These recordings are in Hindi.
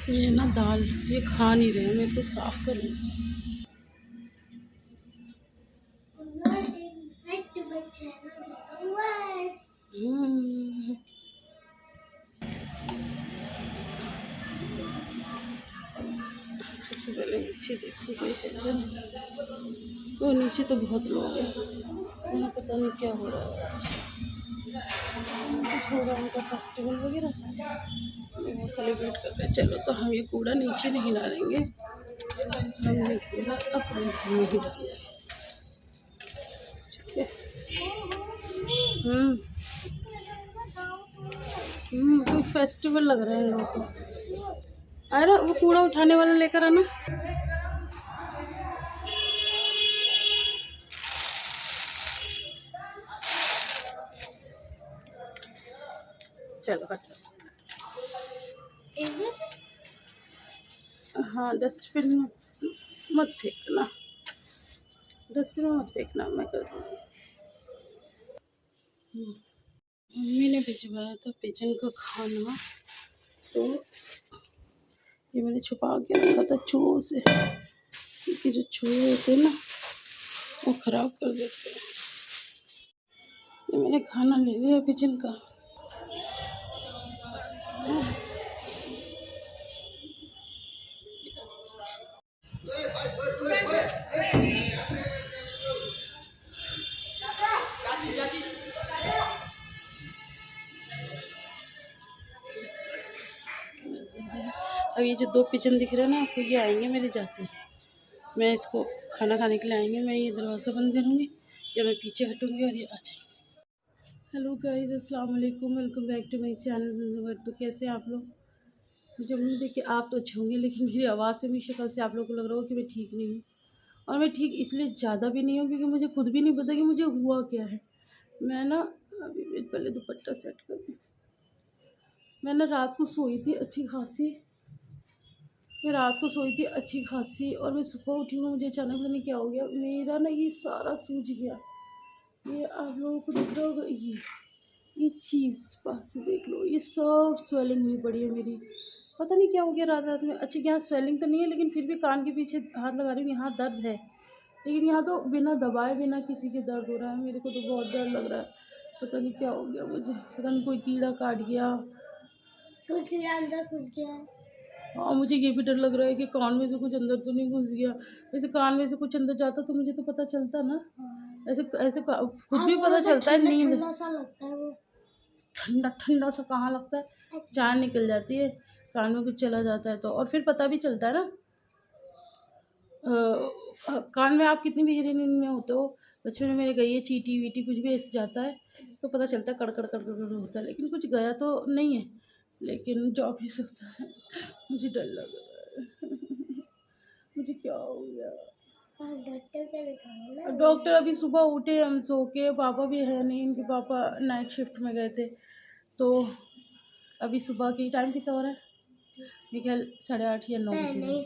ये ना दाल ये खा नहीं रहे, मैं इसको साफ करूँ। सबसे पहले नीचे देखो कोई है नहीं। वो नीचे तो बहुत लोग हैं, उन्हें पता नहीं क्या हो रहा है आज। कुछ होगा उनका फेस्टिवल वगैरह, वो सेलिब्रेट कर रहे हैं। चलो तो हम ये कूड़ा नीचे नहीं डालेंगे, हम ये कूड़ा अपने घर में ही डालेंगे, ठीक है। कोई फेस्टिवल लग रहा है इन लोगों को। अरे वो कूड़ा उठाने वाला लेकर आना। चलो हट। हाँ डस्टबिन में मत फेंकना, डस्टबिन में मत फेंकना, मैं कर दूँगी। मम्मी ने भिजवाया था पिजन का खाना, तो ये मैंने छुपा के रखा था चूहों से, क्योंकि जो चूहे होते हैं ना वो ख़राब कर देते हैं। ये मैंने खाना ले लिया पिजन का। अब ये जो 2 पिजन दिख रहे हैं ना आपको, ये आएंगे मेरे जाते, मैं इसको खाना खाने के लिए आएंगे, मैं ये दरवाज़ा बंद करूँगी या मैं पीछे हटूँगी और ये आ जाएंगे। हेलो गाइस, अस्सलाम वालेकुम, welcome back to my channel. तो कैसे हैं आप लोग? मुझे उम्मीद है कि आप तो अच्छे होंगे, लेकिन मेरी आवाज़ से, मेरी शक्ल से आप लोगों को लग रहा होगा कि मैं ठीक नहीं हूँ। और मैं ठीक इसलिए ज़्यादा भी नहीं हूँ क्योंकि मुझे खुद भी नहीं पता कि मुझे हुआ क्या है। मैं ना अभी पहले दुपट्टा सेट कर दूँ। मैं ना रात को सोई थी अच्छी खासी, और मैं सुबह उठी हूँ, मुझे अचानक पता नहीं क्या हो गया, मेरा ना ये सारा सूज गया। ये आप लोगों को दिख रहा होगा, ये चीज़ पास से देख लो, ये सब स्वेलिंग हुई पड़ी है मेरी, पता नहीं क्या हो गया रात रात में। अच्छी यहाँ स्वेलिंग तो नहीं है, लेकिन फिर भी कान के पीछे हाथ लगा रही हूँ, यहाँ दर्द है, लेकिन यहाँ तो बिना दबाए बिना किसी के दर्द हो रहा है। मेरे को तो बहुत डर लग रहा है, पता नहीं क्या हो गया मुझे, पता नहीं कोई कीड़ा काट गया, कोई कीड़ा अंदर घुस गया। हाँ मुझे ये भी डर लग रहा है कि कान में से कुछ अंदर तो नहीं घुस गया। वैसे कान में से कुछ अंदर जाता तो मुझे तो पता चलता ना। ऐसे ऐसे खुद भी पता चलता है, नींद ठंडा सा लगता है, वो ठंडा ठंडा सा कहाँ लगता है, जान निकल जाती है, कान में कुछ चला जाता है तो, और फिर पता भी चलता है ना। कान में आप कितनी भी गहरी नींद में होते हो, बचपन में मेरे गई है, चींटी वीटी कुछ भी ऐसे जाता है तो पता चलता है, कड़कड़ कड़कड़ होता है, लेकिन कुछ गया तो नहीं है, लेकिन जा भी सकता है। मुझे डर लग रहा है। मुझे क्या हो गया? डॉक्टर अभी सुबह उठे हम सो के, पापा भी है नहीं, इनके पापा नाइट शिफ्ट में गए थे, तो अभी सुबह की टाइम कितना हो रहा है, मेरे ख्याल 8:30 या 9 बजे,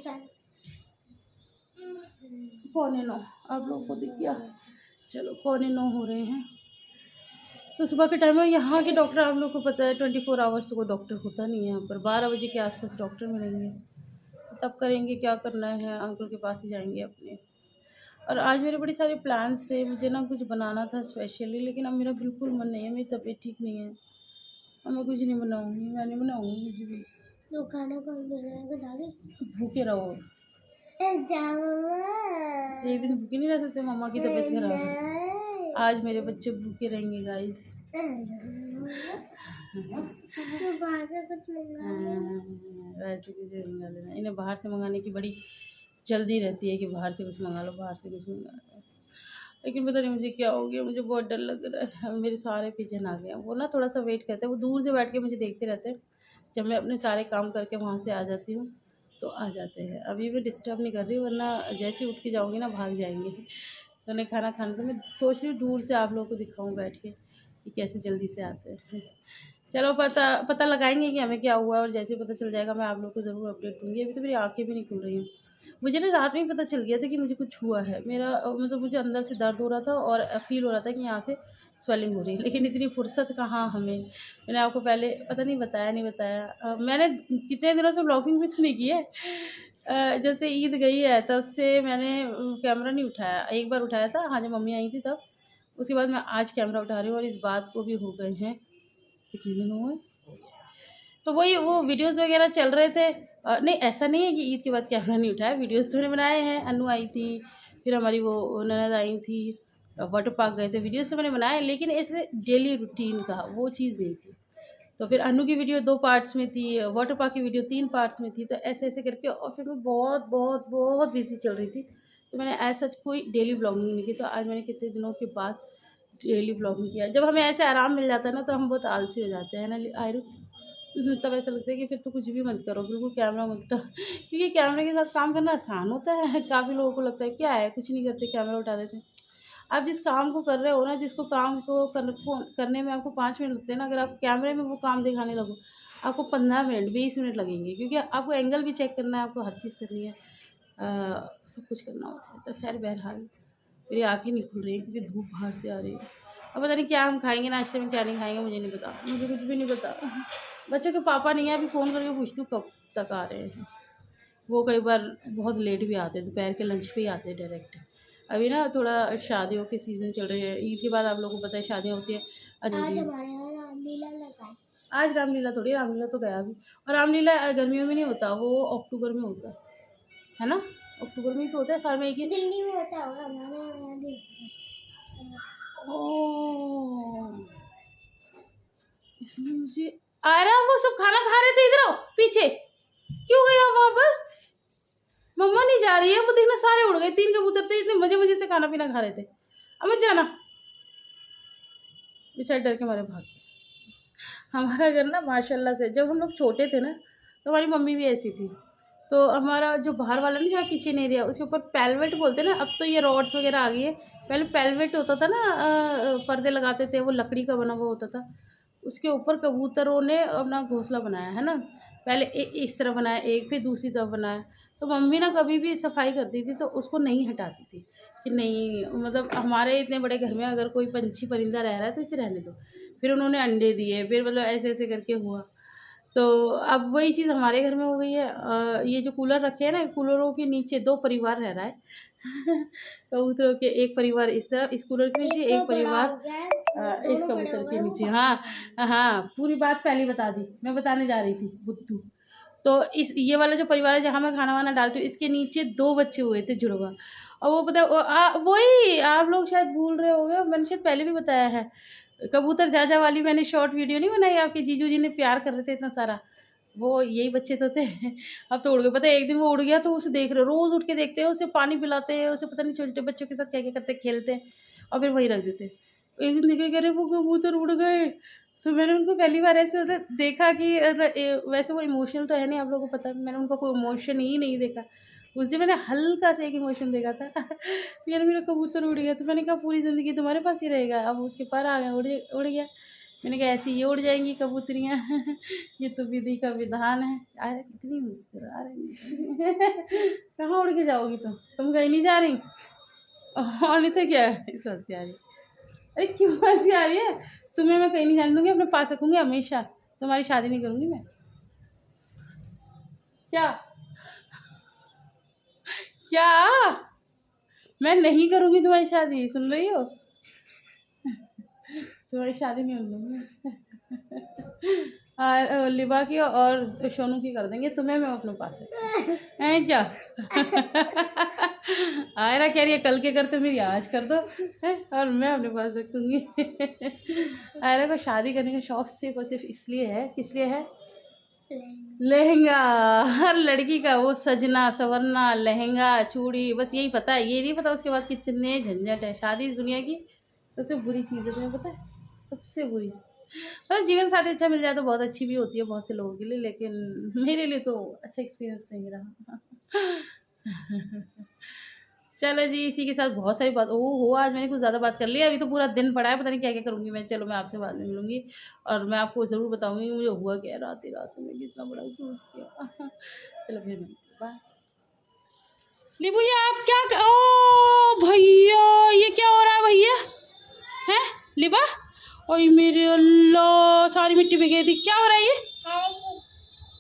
8:45। आप लोगों को दिख गया? चलो 8:45 हो रहे हैं, तो सुबह के टाइम में यहाँ के डॉक्टर आप लोग को पता है 24 आवर्स तो कोई डॉक्टर होता नहीं है यहाँ पर, 12 बजे के आसपास डॉक्टर मिलेंगे, तब करेंगे क्या करना है, अंकल के पास ही जाएंगे अपने। और आज मेरे बड़े सारे प्लान्स थे, मुझे ना कुछ बनाना था स्पेशली, लेकिन अब मेरा बिल्कुल मन नहीं है, मेरी तबीयत ठीक नहीं है, अब मैं कुछ नहीं बनाऊँगी, मैं नहीं बनाऊँगी कुछ भी। तो खाना कौन बनाएगा दादी? भूखे रहो, एक दिन भूखे नहीं रह सकते, मम्मा की तबीयत खराब है, आज मेरे बच्चे भूखे रहेंगे गाइस। तो बाहर से कुछ मंगा लेना, इन्हें बाहर से मंगाने की बड़ी जल्दी रहती है कि बाहर से कुछ मंगा लो, बाहर से कुछ मंगा लो, लेकिन पता नहीं मुझे क्या हो गया, मुझे बहुत डर लग रहा है। मेरे सारे पिजन आ गए हैं, वो ना थोड़ा सा वेट करते हैं, वो दूर से बैठ के मुझे देखते रहते हैं, जब मैं अपने सारे काम करके वहाँ से आ जाती हूँ तो आ जाते हैं। अभी मैं डिस्टर्ब नहीं कर रही, वरना जैसे उठ के जाऊँगी ना भाग जाएंगे। तो उन्हें खाना खाना, तो मैं सोच रही हूँ दूर से आप लोगों को दिखाऊँ बैठ के कि कैसे जल्दी से आते हैं। चलो पता लगाएंगे कि हमें क्या हुआ है, और जैसे पता चल जाएगा मैं आप लोगों को ज़रूर अपडेट दूँगी। अभी तो मेरी आँखें भी नहीं खुल रही हैं, मुझे ना रात में ही पता चल गया था कि मुझे कुछ हुआ है। मेरा मतलब मुझे अंदर से दर्द हो रहा था और फ़ील हो रहा था कि यहाँ से स्वेलिंग हो रही है, लेकिन इतनी फुर्सत कहाँ हमें। मैंने आपको पहले पता नहीं बताया नहीं बताया, मैंने कितने दिनों से व्लॉगिंग भी तो नहीं की है। जब से ईद गई है तब से मैंने कैमरा नहीं उठाया। एक बार उठाया था, हाँ, जब मम्मी आई थी तब। उसके बाद मैं आज कैमरा उठा रही हूँ और इस बात को भी हो गए हैं कितने दिन हुए। तो वही वो वीडियोस वगैरह चल रहे थे। नहीं, ऐसा नहीं है कि ईद के बाद कैमरा नहीं उठाया, वीडियोस तो मैंने बनाए हैं। अनु आई थी, फिर हमारी वो ननद आई थी, वाटर पार्क गए थे, वीडियोस तो मैंने बनाए, लेकिन ऐसे डेली रूटीन का वो चीज़ नहीं थी। तो फिर अनु की वीडियो 2 पार्ट्स में थी, वाटर पार्क की वीडियो 3 पार्ट्स में थी, तो ऐसे-ऐसे करके और फिर मैं बहुत, बहुत, बहुत बिज़ी चल रही थी। तो मैंने एज़ सच कोई डेली व्लॉगिंग नहीं की, तो आज मैंने कितने दिनों के बाद डेली व्लॉगिंग किया। जब हमें ऐसे आराम मिल जाता है ना, तो हम बहुत आलसी हो जाते हैं ना आयरु। तब ऐसा लगता है कि फिर तो कुछ भी मत करो, बिल्कुल कैमरा मत उठाओ। क्योंकि कैमरे के साथ काम करना आसान होता है। काफ़ी लोगों को लगता है क्या है, कुछ नहीं करते, कैमरा उठा देते हैं। आप जिस काम को कर रहे हो ना, जिसको काम को करने में आपको 5 मिनट लगते हैं ना, अगर आप कैमरे में वो काम दिखाने लगो, आपको 15 मिनट, 20 मिनट लगेंगे, क्योंकि आपको एंगल भी चेक करना है, आपको हर चीज़ करनी है। सब कुछ करना होता है। तो ख़ैर बहरहाल मेरी आँखें नहीं खुल रही हैं क्योंकि धूप बाहर से आ रही है। अब पता नहीं क्या हम खाएँगे नाश्ते में, क्या नहीं खाएँगे, मुझे नहीं पता। मुझे कुछ भी नहीं पता। बच्चों के पापा नहीं है, अभी फ़ोन करके पूछती हूँ कब तक आ रहे हैं। वो कई बार बहुत लेट भी आते हैं, दोपहर के लंच पे ही आते हैं डायरेक्ट। अभी ना थोड़ा शादियों के सीज़न चल रहे हैं, ईद के बाद आप लोगों को पता है शादियाँ होती हैं। अच्छा आज जी, हमारे यहाँ रामलीला लगा है। आज रामलीला थोड़ी, रामलीला तो गया अभी। और रामलीला गर्मियों में नहीं होता, वो अक्टूबर में होता है ना? अक्टूबर में ही तो होता है, साल में एक ही। दिल्ली में होता होगा, हमारे यहाँ नहीं होता। ओह! इसलिए मुझे वो सब खाना खा रहे थे, इधर आओ पीछे। क्यों गए आप वहाँ पर? मम्मा नहीं जा रही है, वो देखना सारे उड़ गए, 3 कबूतर थे, इतने मज़े-मज़े से खाना पीना खा रहे थे। अब मत जाना। बेचारे डर के मारे भाग गए। हमारा घर ना माशाल्लाह से जब हम लोग छोटे थे ना, तो हमारी मम्मी भी ऐसी थी। तो हमारा जो बाहर वाला ना, जहाँ किचन एरिया, उसके ऊपर पेलवेट बोलते हैं ना, अब तो ये रॉड्स वगैरह आ गई है। पहले पेलवेट होता था ना, पर्दे लगाते थे, वो लकड़ी का बना हुआ होता था। उसके ऊपर कबूतरों ने अपना घोंसला बनाया है ना। पहले इस तरफ बनाया एक, फिर दूसरी तरफ बनाया। तो मम्मी ना कभी भी सफाई करती थी तो उसको नहीं हटाती थी कि नहीं, मतलब हमारे इतने बड़े घर में अगर कोई पंछी परिंदा रह रहा है तो इसे रहने दो। फिर उन्होंने अंडे दिए, फिर मतलब ऐसे-ऐसे करके हुआ। तो अब वही चीज़ हमारे घर में हो गई है। ये जो कूलर रखे हैं ना, कूलरों के नीचे 2 परिवार रह रहा है। कबूतरों के एक परिवार इस तरफ इस कूलर के नीचे, एक तो एक बड़ा परिवार हो गया है, वो इस दोनों बड़े कबूतर हो गए के वो नीचे। बाहर हाँ, निकल गए। हाँ, पूरी बात पहले बता दी, मैं बताने जा रही थी बुद्धू। तो इस ये वाला जो परिवार है जहाँ मैं खाना-वाना डालती हूँ, इसके नीचे 2 बच्चे हुए थे जुड़वा। और वो पता है वही आप लोग शायद भूल रहे होंगे, मैंने शायद पहले भी बताया है। कबूतर चाचा वाली मैंने शॉर्ट वीडियो नहीं बनाई, आपके जीजू जी ने प्यार कर रहे थे इतना सारा। वो यही बच्चे तो थे। अब तो उड़ गए। पता है एक दिन वो उड़ गया तो उसे देख रहे हो, रोज़ उठ के देखते हैं, उसे पानी पिलाते हैं, उसे पता नहीं छोटे बच्चों के साथ क्या-क्या करते हैं, खेलते हैं और फिर वहीं रख देते हैं। एक दिन देख रहे कह रहे वो कबूतर उड़ गए। तो मैंने उनको पहली बार ऐसे मतलब देखा कि वैसे वो इमोशनल तो है नहीं, आप लोगों को पता है, मैंने उनका कोई इमोशन ही नहीं देखा। उस दिन मैंने हल्का सा एक इमोशन देखा था। यार मेरा कबूतर उड़ गया, तो मैंने कहा पूरी ज़िंदगी तुम्हारे पास ही रहेगा। अब उसके पर आ गया, उड़ गया। मैंने कहा ऐसे ये उड़ जाएँगी कबूतरियाँ। ये तो विधि का विधान है। अरे कितनी मुस्कुरा रही है। कहाँ उड़ के जाओगी तुम? तुम कहीं नहीं जा रही? और नहीं तो क्या है? इसको हँसी आ रही है। अरे क्यों हँसी आ रही है? तुम्हें मैं कहीं नहीं जाने दूँगी, अपने पास रखूँगी हमेशा। तुम्हारी शादी नहीं करूँगी मैं। क्या? क्या? मैं नहीं करूँगी तुम्हारी शादी, सुन रही हो? तुम्हारी शादी नहीं होने दूँगी। लिबा की और सोनू की कर देंगे, तुम्हें मैं अपने पास रखूँगी। हैं क्या? आयरा कह रही है कल के करते मेरी आज कर दो, हैं, और मैं अपने पास रखूँगी। आयरा को शादी करने का शौक सिर्फ़ और सिर्फ़ इसलिए है, किस लिए है? लहंगा। हर लड़की का वो सजना संवरना, लहंगा, चूड़ी, बस यही पता है। ये नहीं पता उसके बाद कितने झंझट है। शादी इस दुनिया की सबसे बुरी चीज़ है, तुम्हें पता है? सबसे बुरी। मतलब जीवन साथी अच्छा मिल जाए तो बहुत अच्छी भी होती है बहुत से लोगों के लिए, लेकिन मेरे लिए तो अच्छा एक्सपीरियंस नहीं रहा। चलो जी, इसी के साथ बहुत सारी बात ओहो! आज मैंने कुछ ज़्यादा बात कर ली है, अभी तो पूरा दिन पड़ा है, पता नहीं क्या-क्या करूँगी मैं। चलो मैं आपसे बाद में मिलूँगी और मैं आपको ज़रूर बताऊँगी कि मुझे हुआ क्या है रात ही रात में, कितना बड़ा सोच किया। चलो फिर मिलते हैं, बाय। लिबू ये आप क्या, ओ भैया ये क्या हो रहा है भैया, हैं लिबा? ओए मेरे अल्लाह, सारी मिट्टी में गई थी, क्या हो रहा है ये?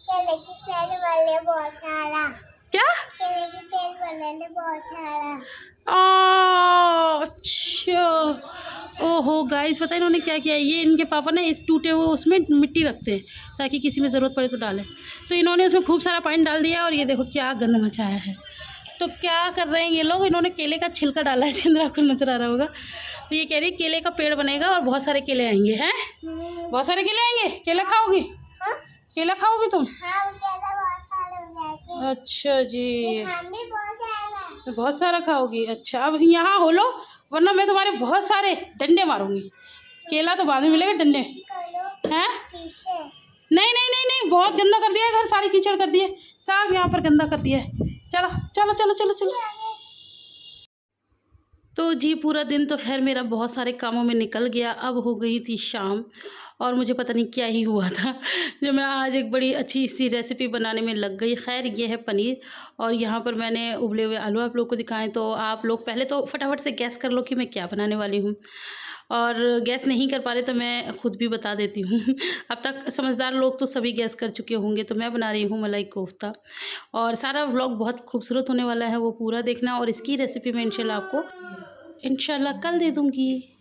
केले की पेड़ वाले बहुत सारा। क्या? केले की पेड़ वाले बहुत सारा। अच्छा, ओहो गाइस, पता है इन्होंने क्या किया है? ये इनके पापा ने इस टूटे हुए उसमें मिट्टी रखते हैं ताकि किसी में ज़रूरत पड़े तो डालें। तो इन्होंने उसमें खूब सारा पानी डाल दिया और ये देखो क्या गंद मचाया है। तो क्या कर रहे हैं ये लोग, इन्होंने केले का छिलका डाला है, जिंदा आपको नजर आ रहा होगा। तो ये कह रही केले का पेड़ बनेगा और बहुत सारे केले आएंगे। हैं बहुत सारे केले आएंगे? केला खाओगी? हाँ? केला खाओगी तुम? हाँ, केले बहुत सारे हो जाएंगे। अच्छा जी, हम भी बहुत सारा। बहुत सारा खाओगी। अच्छा अब यहाँ हो लो, वरना मैं तुम्हारे बहुत सारे डंडे मारूंगी। केला तो बाद में मिलेगा, डंडे हैं? नहीं नहीं नहीं नहीं, बहुत गंदा कर दिया है घर, सारी कीचड़ कर दिए, सब यहाँ पर गंदा कर दिया है। चलो चलो चलो चलो चलो। तो जी पूरा दिन तो खैर मेरा बहुत सारे कामों में निकल गया। अब हो गई थी शाम और मुझे पता नहीं क्या ही हुआ था जो मैं आज एक बड़ी अच्छी सी रेसिपी बनाने में लग गई। खैर ये है पनीर और यहाँ पर मैंने उबले हुए आलू आप लोग को दिखाएं। तो आप लोग पहले तो फटाफट से गैस कर लो कि मैं क्या बनाने वाली हूँ, और गैस नहीं कर पा रहे तो मैं खुद भी बता देती हूँ अब तक समझदार लोग तो सभी गैस कर चुके होंगे। तो मैं बना रही हूँ मलाई कोफ्ता, और सारा व्लॉग बहुत खूबसूरत होने वाला है, वो पूरा देखना। और इसकी रेसिपी मैं इंशाल्लाह कल दे दूँगी।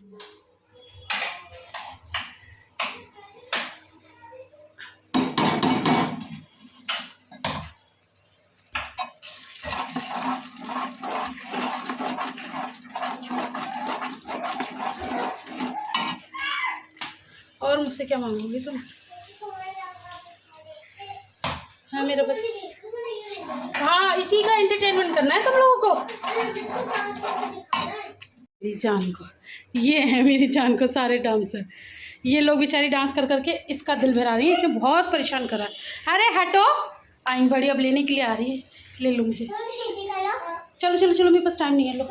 और मुझसे क्या मांगोगी तुम? हाँ मेरा बच्चा, हाँ इसी का एंटरटेनमेंट करना है तुम लोगों को। मेरी जान को, ये है मेरी जान को सारे डांसर, ये लोग बेचारी डांस कर करके इसका दिल भरा रही है, इसे बहुत परेशान कर रहा है। अरे हटो, आई बड़ी अब लेने के लिए आ रही है, ले लो मुझे। चलो चलो चलो, मेरे पास टाइम नहीं है। लो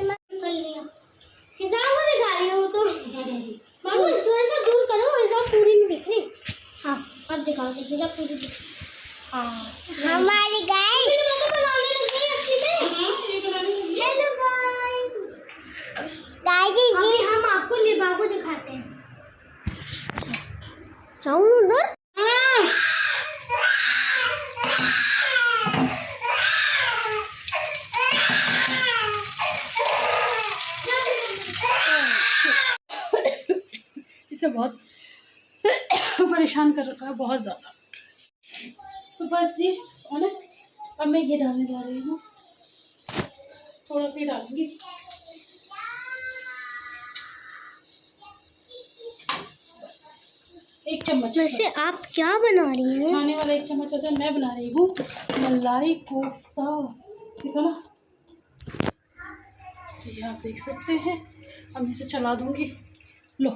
थोड़ा सा दूर करो, हिजाब पूरी नहीं दिख रही। हाँ अब दिखाओ, हिजाब पूरी दिख रही। हाँ हमारी गाय हेलो गाइस, जी हम आपको लिबा को दिखाते हैं। जाऊँ उधर? इसे बहुत परेशान कर रखा है, बहुत ज़्यादा। तो बस जी है ना, अब मैं ये डालने जा रही हूँ, थोड़ा सा ही डालूंगी। एक चम्मच। वैसे आप क्या बना रही हैं? खाने वाला 1 चम्मच होता है। मैं बना रही हूँ मलाई कोफ्ता, ठीक है ना? तो ये आप देख सकते हैं, अब मैं इसे चला दूंगी। लो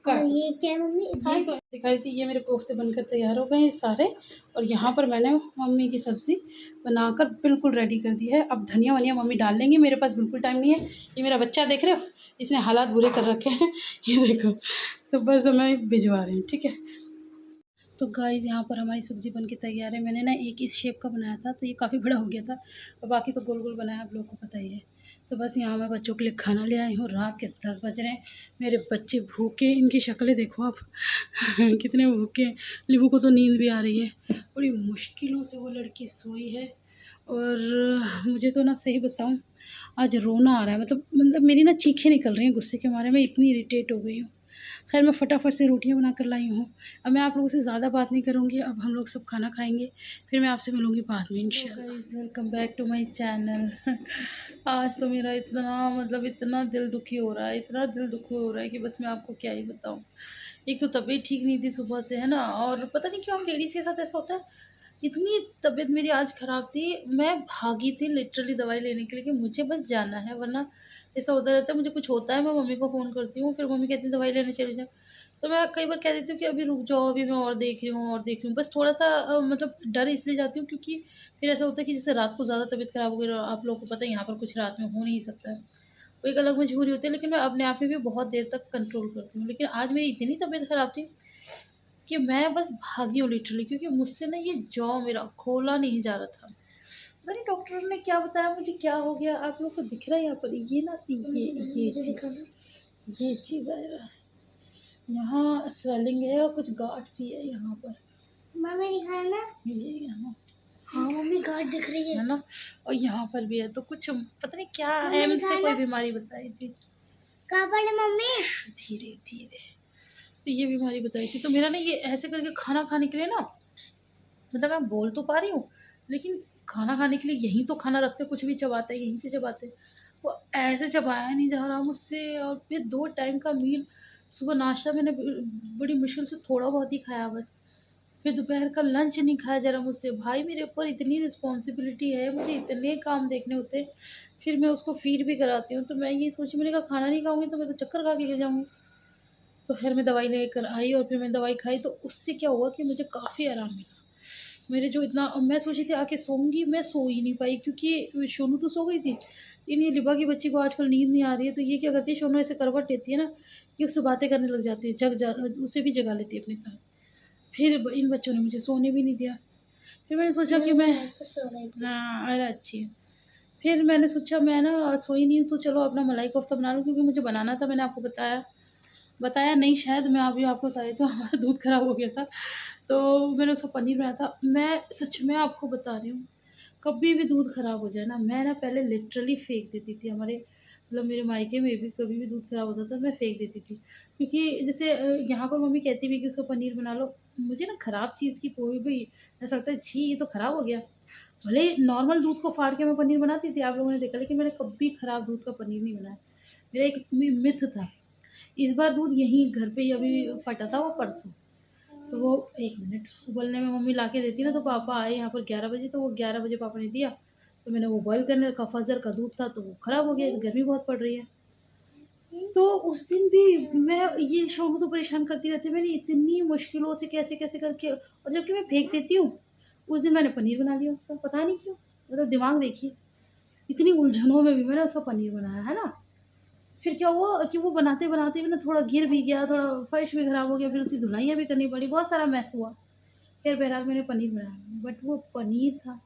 और ये क्या है मम्मी? दिखा रही थी, ये मेरे कोफ्ते बनकर तैयार हो गए हैं सारे। और यहाँ पर मैंने मम्मी की सब्ज़ी बनाकर बिल्कुल रेडी कर दी है। अब धनिया वनिया मम्मी डाल लेंगी, मेरे पास बिल्कुल टाइम नहीं है। ये मेरा बच्चा देख रहे हो, इसने हालात बुरे कर रखे हैं ये देखो। तो बस हमें भिजवा रहे हैं, ठीक है। तो गाइस यहाँ पर हमारी सब्ज़ी बन के तैयार है। मैंने ना एक इस शेप का बनाया था, तो ये काफ़ी बड़ा हो गया था, और बाकी तो गोल गोल बनाया, आप लोग को पता ही है। तो बस यहाँ मैं बच्चों के लिए खाना ले आई हूँ। रात के 10 बज रहे हैं, मेरे बच्चे भूखे, इनकी शक्लें देखो आप कितने भूखे हैं। लिबू को तो नींद भी आ रही है, बड़ी मुश्किलों से वो लड़की सोई है। और मुझे तो ना सही बताऊँ, आज रोना आ रहा है, मतलब मेरी ना चीखें निकल रही हैं गुस्से के मारे, मैं इतनी इरिटेट हो गई हूँ। खैर मैं फटाफट से रोटियां बना कर लाई हूँ। अब मैं आप लोगों से ज़्यादा बात नहीं करूँगी, अब हम लोग सब खाना खाएंगे, फिर मैं आपसे मिलूँगी बाद में इंशाल्लाह। Welcome back to my channel आज तो मेरा इतना दिल दुखी हो रहा है, इतना दिल दुखी हो रहा है कि बस मैं आपको क्या ही बताऊँ। एक तो तबीयत ठीक नहीं थी सुबह से, है ना, और पता नहीं क्यों हम लेडीज़ के साथ ऐसा होता है। इतनी तबीयत मेरी आज ख़राब थी, मैं भागी थी लिटरली दवाई लेने के लिए कि मुझे बस जाना है, वरना ऐसा होता रहता है। मुझे कुछ होता है, मैं मम्मी को फ़ोन करती हूँ, फिर मम्मी कहती है दवाई लेने चले जाओ। तो मैं कई बार कह देती हूँ कि अभी रुक जाओ, अभी मैं और देख रही हूँ और देख रही हूँ। बस थोड़ा-सा मतलब डर इसलिए जाती हूँ क्योंकि फिर ऐसा होता है कि जैसे रात को ज़्यादा तबीयत ख़राब हो गई, और आप लोगों को पता है यहाँ पर कुछ रात में हो नहीं सकता है। वो एक अलग मजबूरी होती है, लेकिन मैं अपने आप में भी बहुत देर तक कंट्रोल करती हूँ। लेकिन आज मेरी इतनी तबीयत ख़राब थी कि मैं बस भागी हूँ लिटरली, क्योंकि मुझसे ना ये जॉ मेरा खोला नहीं जा रहा था। पता नहीं डॉक्टर ने क्या बताया मुझे, क्या हो गया। आप लोग को दिख रहा है यहाँ पर, ये ना ये चीज़ आया, यहाँ स्वेलिंग है और कुछ गांठ सी है यहाँ पर। मम्मी दिखाया ना, ये यहाँ, हाँ मम्मी गांठ दिख रही है ना, और यहाँ पर भी है। तो कुछ पता नहीं क्या मम्मी है, दिखाया मुझसे कोई ना? बीमारी बताई थी। कहाँ पर है मम्मी? धीरे धीरे, तो ये बीमारी बताई थी। तो मेरा ना ये ऐसे करके खाना खाने के लिए ना, मतलब मैं बोल तो पा रही हूँ, लेकिन खाना खाने के लिए यहीं तो खाना रखते, कुछ भी चबाते यहीं से चबाते, वो ऐसे चबाया नहीं जा रहा मुझसे। और फिर 2 टाइम का मील, सुबह नाश्ता मैंने बड़ी मुश्किल से थोड़ा बहुत ही खाया बस, फिर दोपहर का लंच नहीं खाया जा रहा मुझसे। भाई मेरे ऊपर इतनी रिस्पॉन्सिबिलिटी है, मुझे इतने काम देखने होते हैं, फिर मैं उसको फीड भी कराती हूँ। तो मैं ये सोची, मैंने कहा खाना नहीं खाऊंगी तो मैं तो चक्कर खा के गिर जाऊँगी। तो खैर मैं दवाई लेकर आई और फिर मैंने दवाई खाई, तो उससे क्या हुआ कि मुझे काफ़ी आराम मिला। मेरे जो इतना, मैं सोची थी आके सोऊंगी, मैं सो ही नहीं पाई, क्योंकि सोनू तो सो गई थी, लेकिन ये लिबा की बच्ची को आजकल नींद नहीं आ रही है। तो ये क्या करती है, सोनू ऐसे करवट लेती है ना, ये उससे बातें करने लग जाती है, उसे भी जगा लेती है अपने साथ। फिर इन बच्चों ने मुझे सोने भी नहीं दिया। फिर मैंने सोचा कि मैं, हाँ अरे अच्छी है। फिर मैंने सोचा मैं ना सोई नहीं हूँ तो चलो अपना मलाई कोफ्ता बना लूँ, क्योंकि मुझे बनाना था। मैंने आपको बताया बताया नहीं शायद, मैं अभी आपको बता रही थी, हमारा दूध खराब हो गया था, तो मैंने उसका पनीर बनाया था। मैं सच में आपको बता रही हूँ, कभी भी दूध खराब हो जाए ना, मैं ना पहले लिटरली फेंक देती थी। हमारे मतलब मेरे मायके में भी कभी भी दूध खराब होता था, मैं फेंक देती थी। क्योंकि जैसे यहाँ पर मम्मी कहती भी कि उसको पनीर बना लो, मुझे ना ख़राब चीज़ की कोई भी ऐसा लगता है, छी ये तो ख़राब हो गया। भले नॉर्मल दूध को फाड़ के मैं पनीर बनाती थी, आप लोगों ने देखा, लेकिन मैंने कभी ख़राब दूध का पनीर नहीं बनाया। मेरा एक मिथ था। इस बार दूध यहीं घर पे ही अभी फटा था, वो परसों। तो वो 1 मिनट उबलने में मम्मी ला के देती ना, तो पापा आए यहाँ पर 11 बजे, तो वो 11 बजे पापा ने दिया, तो मैंने वो बॉयल करने रखा। फजर का दूध था तो वो ख़राब हो गया, गर्मी बहुत पड़ रही है। तो उस दिन भी मैं ये शोनू तो परेशान करती रहती है, मैंने इतनी मुश्किलों से कैसे कैसे करके, और जबकि मैं फेंक देती हूँ। उस दिन मैंने पनीर बना लिया उसका, पता नहीं क्यों, मतलब दिमाग देखिए, इतनी उलझनों में भी मैंने उसका पनीर बनाया है ना। फिर क्या हुआ कि वो बनाते-बनाते भी ना थोड़ा गिर भी गया, थोड़ा फर्श भी खराब हो गया, फिर उसकी धुलाइयाँ भी करनी पड़ी, बहुत सारा मैस हुआ। फिर बहरहाल मैंने पनीर बनाया, बट वो पनीर था,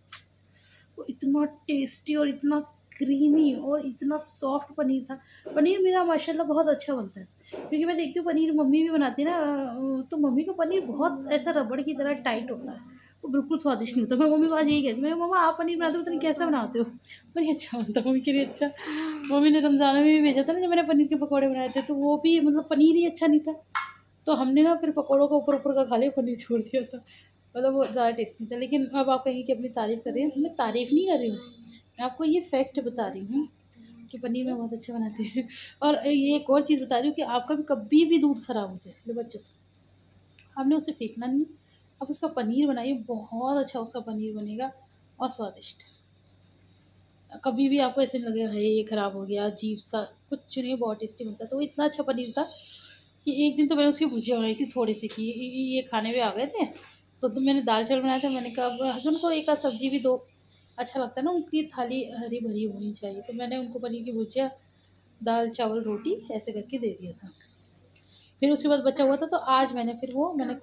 वो इतना टेस्टी और इतना क्रीमी और इतना सॉफ्ट पनीर था। पनीर मेरा माशाल्लाह बहुत अच्छा बनता है, क्योंकि मैं देखती हूँ पनीर मम्मी भी बनाती है ना, तो मम्मी का पनीर बहुत ऐसा रबड़ की तरह टाइट होता है, वो बिल्कुल स्वादिष्ट नहीं होता। मैं मम्मी को आज यही कहती हूँ, मैं मम्मा आप पनीर बनाते हो, पता नहीं कैसे बनाते हो, पनीर अच्छा बनता है। मम्मी के लिए अच्छा, मम्मी ने रमज़ान में भी भेजा था ना जब मैंने पनीर के पकौड़े बनाए थे, तो वो भी मतलब पनीर ही अच्छा नहीं था। तो हमने ना फिर पकौड़ों का ऊपर-ऊपर का खा लिया, पनीर छोड़ दिया था। मतलब वो ज़्यादा टेस्टी था। लेकिन अब आप कहेंगे कि अपनी तारीफ़ कर रही हैं, मैं तारीफ़ नहीं कर रही हूँ, मैं आपको ये फैक्ट बता रही हूँ कि पनीर मैं बहुत अच्छा बनाती हूँ। और ये एक और चीज़ बता रही हूँ कि आपका भी कभी भी दूध खराब हो जाए, लो बच्चों, आपने उसे फेंकना नहीं है, आप उसका पनीर बनाइए, बहुत अच्छा उसका पनीर बनेगा और स्वादिष्ट। कभी भी आपको ऐसे नहीं लगेगा है ये ख़राब हो गया, अजीब-सा, कुछ नहीं, बहुत टेस्टी बनता है। तो वो इतना अच्छा पनीर था कि एक दिन तो मैंने उसकी भुजिया बनाई थी थोड़ी-सी, कि ये खाने में आ गए थे, तो मैंने दाल-चावल बनाया था। मैंने कहा अब हस्बैंड को एक आध सब्ज़ी भी दो, अच्छा लगता है ना, उनकी थाली हरी-भरी होनी चाहिए। तो मैंने उनको पनीर की भुजिया, दाल-चावल, रोटी ऐसे करके दे दिया था। फिर उसके बाद बचा हुआ था, तो आज मैंने फिर वो मैंने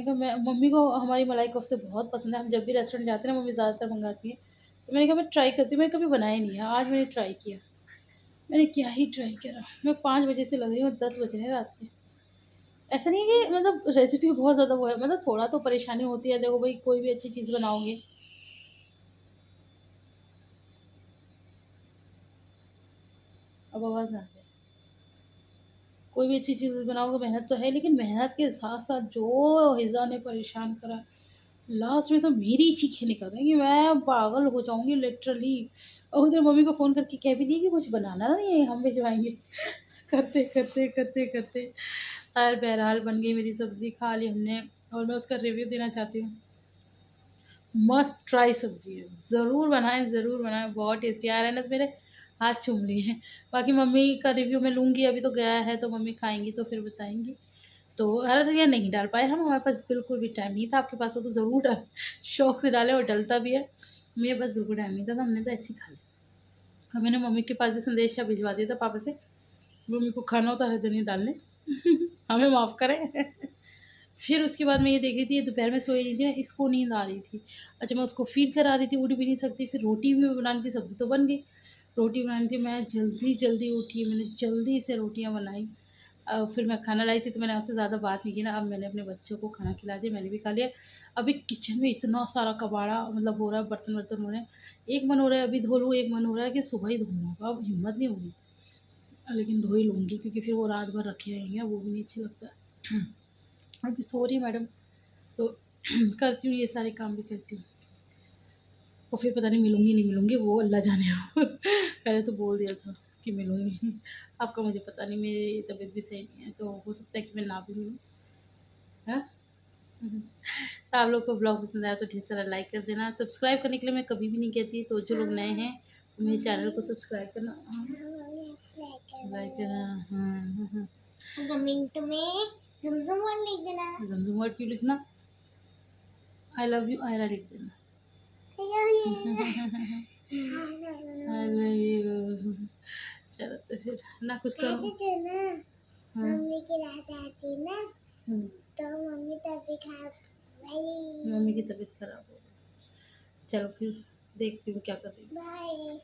कहा मैं, मम्मी को हमारी मलाई कोफ्ते बहुत पसंद है, हम जब भी रेस्टोरेंट जाते हैं ना मम्मी ज़्यादातर मंगाती हैं। तो मैंने कहा मैं ट्राई करती हूँ, मैंने कभी बनाया नहीं है, आज मैंने ट्राई किया। मैंने क्या ही ट्राई करा, मैं 5 बजे से लग रही हूँ, 10 बज रहे हैं रात के। ऐसा नहीं है कि मतलब रेसिपी बहुत ज़्यादा वो है, मतलब थोड़ा तो परेशानी होती है। देखो भाई, कोई भी अच्छी चीज़ बनाओगे, अब आवाज़ ना आ जाए, कोई भी अच्छी चीज़ बनाओगे मेहनत तो है, लेकिन मेहनत के साथ-साथ जो हिज़ा ने परेशान करा, लास्ट में तो मेरी चीखें निकल गई कि मैं पागल हो जाऊँगी लिटरली। और उधर मम्मी को फ़ोन करके कह भी दिया कि कुछ बनाना नहीं है, हम भिजवाएँगे। करते, करते, करते, करते खैर बहरहाल बन गई मेरी सब्ज़ी, खा ली हमने, और मैं उसका रिव्यू देना चाहती हूँ। मस्ट ट्राई सब्ज़ी है, ज़रूर बनाएँ, बहुत टेस्टी। आयरन ने तो मेरे हाथ चूम लिए हैं। बाकी मम्मी का रिव्यू मैं लूँगी, अभी तो गया है, तो मम्मी खाएँगी तो फिर बताएँगी। तो हरा धनिया नहीं डाल पाए हम, हमारे पास बिल्कुल भी टाइम नहीं था। आपके पास हो तो ज़रूर डाल, शौक से डालें, और डलता भी है। मेरे पास बिल्कुल टाइम नहीं था, तो हमने तो ऐसे ही खा लिया। और मैंने मम्मी के पास भी संदेशा भिजवा दिया था पापा से, मम्मी को खाना हो तो हरा धनिया डाल लें। हमें माफ़ करें। फिर उसके बाद मैं ये देख रही थी, ये दोपहर में सोई नहीं थी ना, इसको नींद आ रही थी। अच्छा मैं उसको फीड करा रही थी, उठ भी नहीं सकती। फिर रोटी भी बनानी थी, सब्ज़ी तो बन गई, रोटी बनानी थी। मैं जल्दी जल्दी उठी, मैंने जल्दी से रोटियां बनाई। फिर मैं खाना लाई थी, तो मैंने आपसे ज़्यादा बात नहीं की ना। अब मैंने अपने बच्चों को खाना खिला दिया, मैंने भी खा लिया। अभी किचन में इतना सारा कबाड़ा मतलब हो रहा है, बर्तन वर्तन हो रहे हैं। एक मन हो रहा है अभी धो लूँ, एक मन हो रहा है कि सुबह ही धोऊँगा। अब हिम्मत नहीं हो रही, लेकिन धो ही लूँगी, क्योंकि फिर वो रात भर रखे रहेंगे, वो भी नहीं अच्छा लगता। अभी सो रही मैडम, तो करती हूँ, ये सारे काम भी करती हूँ। और फिर पता नहीं मिलूँगी नहीं मिलूँगी, वो अल्लाह जाने हो। पहले तो बोल दिया था कि मिलूँगी, आपका मुझे पता नहीं, मेरी तबीयत भी सही नहीं है, तो हो सकता है कि मैं ना भी मिलूँ। हाँ। तो आप लोग को ब्लॉग पसंद आया तो ढेर सारा लाइक कर देना। सब्सक्राइब करने के लिए मैं कभी भी नहीं कहती, तो जो लोग नए हैं तो मेरे चैनल को सब्सक्राइब करना, लाइक करना। कमेंट में ज़ुमज़ुम वर्ड लिख देना। ज़मज़म वर्ड क्यों लिखना? आई लव यू आयरा लिख देना। I love you. चलो तो फिर ना कुछ करो। मम्मी की रात आती ना, हम्म, तो मम्मी तभी खा मम्मी की तबीयत खराब हो गई। चलो फिर देखती हूँ क्या कर रही हूँ। बाय।